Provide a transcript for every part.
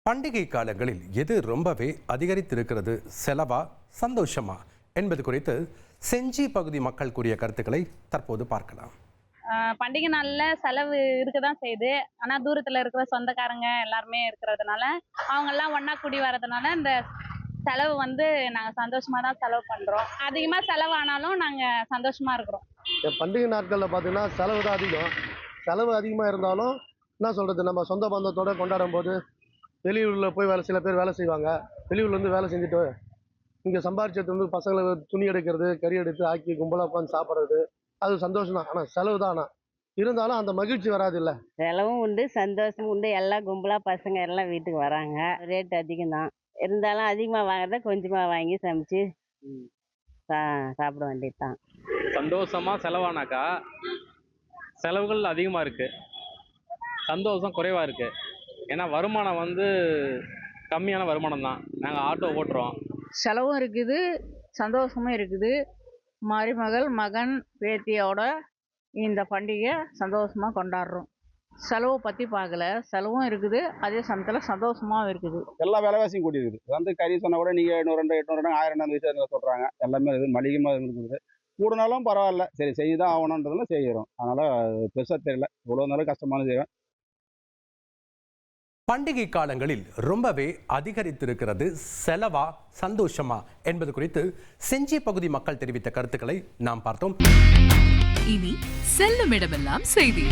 பண்டிகை காலங்களில் எது ரொம்பவே அதிகரித்திருக்கிறது, செலவா சந்தோஷமா என்பது குறித்து செஞ்சி பகுதி மக்கள் கூறிய கருத்துக்களை தற்போது பார்க்கலாம். பண்டிகை நாளில் செலவு இருக்க தான் செய்யுது. ஆனால் தூரத்தில் இருக்கிற சொந்தக்காரங்க எல்லாருமே இருக்கிறதுனால அவங்கெல்லாம் ஒன்றா கூடி வரதுனால இந்த செலவு நாங்கள் சந்தோஷமாக தான் செலவு பண்ணுறோம். அதிகமாக செலவானாலும் நாங்கள் சந்தோஷமாக இருக்கிறோம். பண்டிகை நாட்களில் பார்த்தீங்கன்னா செலவு தான் அதிகம். செலவு அதிகமாக இருந்தாலும் என்ன சொல்கிறது, நம்ம சொந்த பந்தத்தோடு கொண்டாடும் போது வெளியூரில் போய் சில பேர் வேலை செய்வாங்க. வெளியூர்லேருந்து வேலை செஞ்சுட்டு இங்கே சம்பாரிச்சது பசங்களை துணி எடுக்கிறது, கறி எடுத்து ஆக்கி கும்பலாக உட்காந்து சாப்பிட்றது, அது சந்தோஷம் தான். ஆனால் செலவு தான். ஆனால் இருந்தாலும் அந்த மகிழ்ச்சி வராது இல்லை. செலவும் உண்டு, சந்தோஷமும் உண்டு. எல்லாம் கும்பலாக பசங்க எல்லாம் வீட்டுக்கு வராங்க. ரேட் அதிகம் தான். இருந்தாலும் அதிகமாக வாங்குறத கொஞ்சமாக வாங்கி சமைச்சு சாப்பிட வேண்டியது தான். சந்தோஷமாக செலவானாக்கா செலவுகள் அதிகமாக இருக்குது, சந்தோஷம் குறைவாக இருக்குது. ஏன்னா வருமானம் கம்மியான வருமானம் தான். நாங்கள் ஆட்டோ ஓட்டுறோம். செலவும் இருக்குது, சந்தோஷமும் இருக்குது. மருமகள் மகன் பேத்தியோட இந்த பண்டிகை சந்தோஷமாக கொண்டாடுறோம். செலவை பற்றி பார்க்கல, செலவும் இருக்குது, அதே சமயத்தில் சந்தோஷமாகவும் இருக்குது. எல்லா விலைவாசியும் கூடி இருக்குது. கறி சொன்னால் கூட நீங்கள் 700 800 1000 விஷயம் சொல்கிறாங்க. எல்லாமே இருக்குது, மளிகைமாக இருக்குது. கூடனாலும் பரவாயில்ல, சரி செய்ய தான் ஆகணுன்றதுல செய்கிறோம். அதனால் பெருசாக தெரியல. இவ்வளோ நாளும் கஷ்டமான செய்வேன். பண்டிகை காலங்களில் ரொம்பவே அதிகரித்திருக்கிறது, செலவா சந்தோஷமா என்பது குறித்து செஞ்சி பகுதி மக்கள் தெரிவித்த கருத்துக்களை நாம் பார்த்தோம். இனி செல்லும் இடமெல்லாம் செய்தி.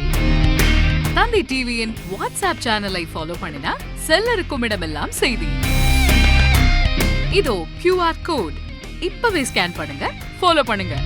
தந்தி டிவியின் வாட்ஸ்அப் சேனலை ஃபாலோ பண்ணினா செல்ல இருக்கும் இடமெல்லாம் செய்தி. இதோ QR கோட், இப்பவே ஸ்கேன் பண்ணுங்க, ஃபாலோ பண்ணுங்க.